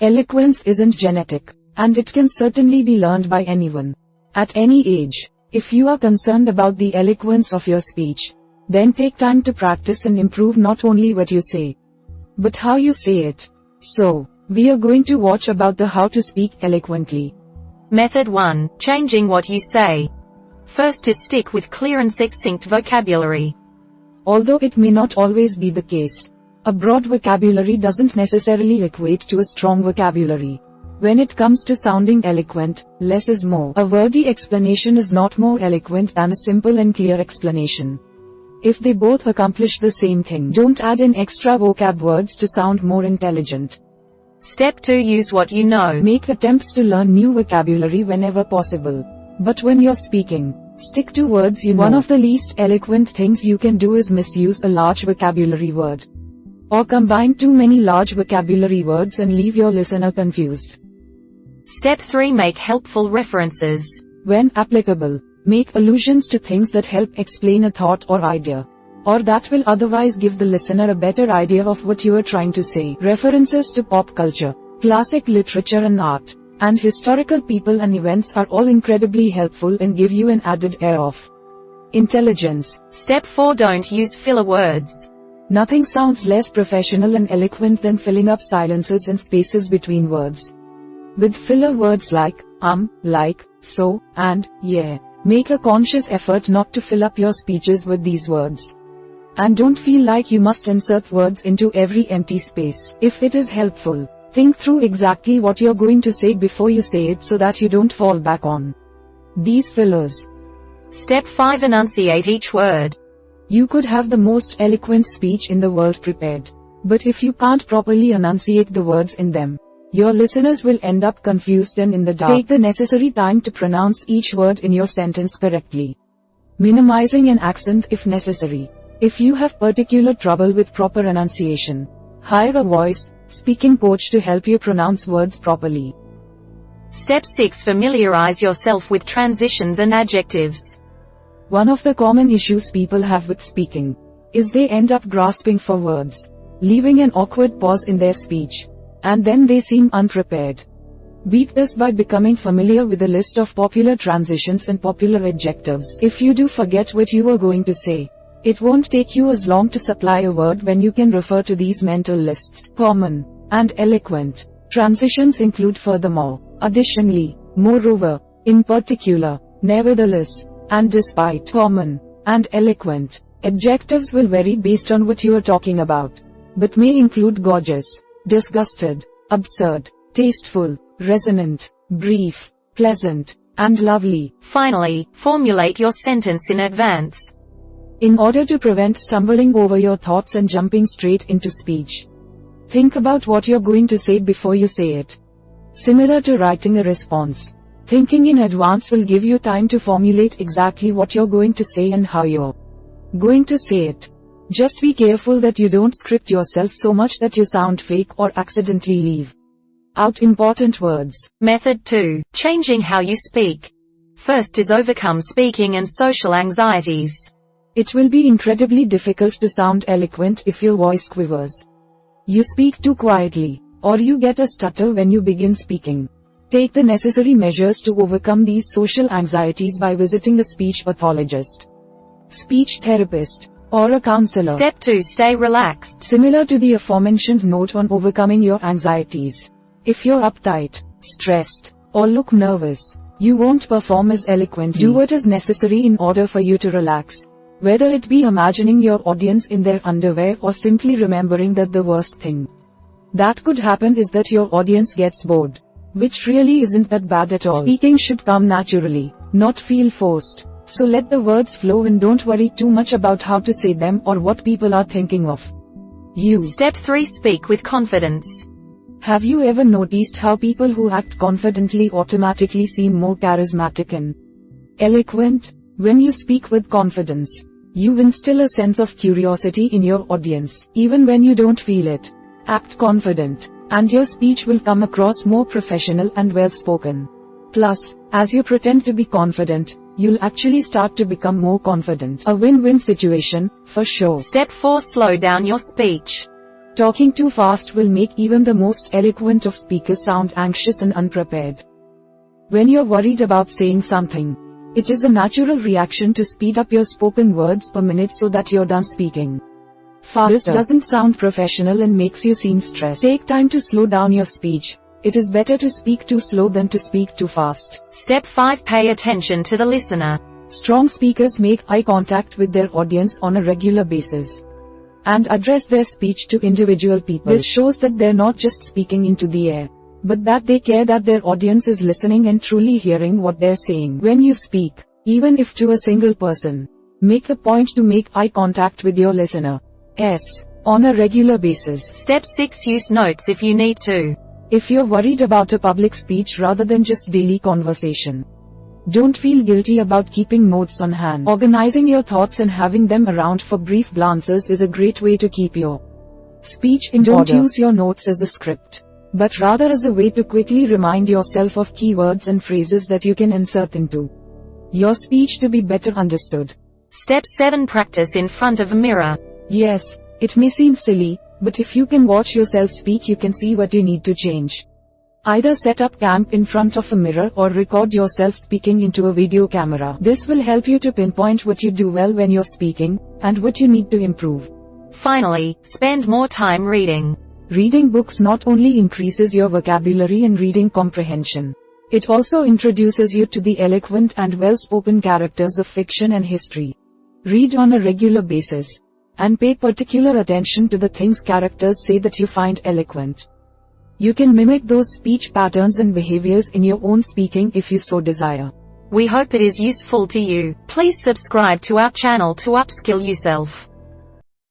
Eloquence isn't genetic, and it can certainly be learned by anyone. At any age. If you are concerned about the eloquence of your speech, then take time to practice and improve not only what you say, but how you say it. So, we are going to watch about the how to speak eloquently. Method 1. Changing what you say. First is stick with clear and succinct vocabulary. Although it may not always be the case, a broad vocabulary doesn't necessarily equate to a strong vocabulary. When it comes to sounding eloquent, less is more. A wordy explanation is not more eloquent than a simple and clear explanation. If they both accomplish the same thing, don't add in extra vocab words to sound more intelligent. Step 2. Use what you know. Make attempts to learn new vocabulary whenever possible. But when you're speaking, stick to words you know. One of the least eloquent things you can do is misuse a large vocabulary word, or combine too many large vocabulary words and leave your listener confused. Step 3. Make helpful references. When applicable, make allusions to things that help explain a thought or idea, or that will otherwise give the listener a better idea of what you are trying to say. References to pop culture, classic literature and art, and historical people and events are all incredibly helpful and give you an added air of intelligence. Step 4. Don't use filler words. Nothing sounds less professional and eloquent than filling up silences and spaces between words with filler words like, like, so, and, yeah. Make a conscious effort not to fill up your speeches with these words. And don't feel like you must insert words into every empty space. If it is helpful, think through exactly what you're going to say before you say it so that you don't fall back on these fillers. Step 5. Enunciate each word. You could have the most eloquent speech in the world prepared, but if you can't properly enunciate the words in them, your listeners will end up confused and in the dark. Take the necessary time to pronounce each word in your sentence correctly, minimizing an accent if necessary. If you have particular trouble with proper enunciation, hire a voice speaking coach to help you pronounce words properly. Step 6. Familiarize yourself with transitions and adjectives. One of the common issues people have with speaking is they end up grasping for words, leaving an awkward pause in their speech, and then they seem unprepared. Beat this by becoming familiar with a list of popular transitions and popular adjectives. If you do forget what you were going to say, it won't take you as long to supply a word when you can refer to these mental lists. Common and eloquent transitions include furthermore, additionally, moreover, in particular, nevertheless, and despite. Common and eloquent adjectives will vary based on what you are talking about, but may include gorgeous, disgusted, absurd, tasteful, resonant, brief, pleasant, and lovely. Finally, formulate your sentence in advance. In order to prevent stumbling over your thoughts and jumping straight into speech, think about what you're going to say before you say it. Similar to writing a response, thinking in advance will give you time to formulate exactly what you're going to say and how you're going to say it. Just be careful that you don't script yourself so much that you sound fake or accidentally leave out important words. Method 2. Changing how you speak. First is overcome speaking and social anxieties. It will be incredibly difficult to sound eloquent if your voice quivers, you speak too quietly, or you get a stutter when you begin speaking. Take the necessary measures to overcome these social anxieties by visiting a speech pathologist, speech therapist, or a counselor. Step 2. Stay relaxed. Similar to the aforementioned note on overcoming your anxieties, if you're uptight, stressed, or look nervous, you won't perform as eloquently. Do what is necessary in order for you to relax, whether it be imagining your audience in their underwear or simply remembering that the worst thing that could happen is that your audience gets bored, which really isn't that bad at all. Speaking should come naturally, not feel forced. So let the words flow and don't worry too much about how to say them or what people are thinking of you. Step 3. Speak with confidence. Have you ever noticed how people who act confidently automatically seem more charismatic and eloquent? When you speak with confidence, you instill a sense of curiosity in your audience, even when you don't feel it. Act confident, and your speech will come across more professional and well-spoken. Plus, as you pretend to be confident, you'll actually start to become more confident. A win-win situation, for sure. Step 4. Slow down your speech. Talking too fast will make even the most eloquent of speakers sound anxious and unprepared. When you're worried about saying something, it is a natural reaction to speed up your spoken words per minute so that you're done speaking faster. This doesn't sound professional and makes you seem stressed. Take time to slow down your speech. It is better to speak too slow than to speak too fast. Step 5. Pay attention to the listener. Strong speakers make eye contact with their audience on a regular basis and address their speech to individual people. This shows that they're not just speaking into the air, but that they care that their audience is listening and truly hearing what they're saying. When you speak, even if to a single person, make a point to make eye contact with your listener on a regular basis. Step 6. Use notes if you need to. If you're worried about a public speech rather than just daily conversation, don't feel guilty about keeping notes on hand. Organizing your thoughts and having them around for brief glances is a great way to keep your speech in order. Don't use your notes as a script, but rather as a way to quickly remind yourself of keywords and phrases that you can insert into your speech to be better understood. Step 7. Practice in front of a mirror. Yes, it may seem silly, but if you can watch yourself speak, you can see what you need to change. Either set up camp in front of a mirror or record yourself speaking into a video camera. This will help you to pinpoint what you do well when you're speaking, and what you need to improve. Finally, spend more time reading. Reading books not only increases your vocabulary and reading comprehension, it also introduces you to the eloquent and well-spoken characters of fiction and history. Read on a regular basis, and pay particular attention to the things characters say that you find eloquent. You can mimic those speech patterns and behaviors in your own speaking if you so desire. We hope it is useful to you. Please subscribe to our channel to upskill yourself.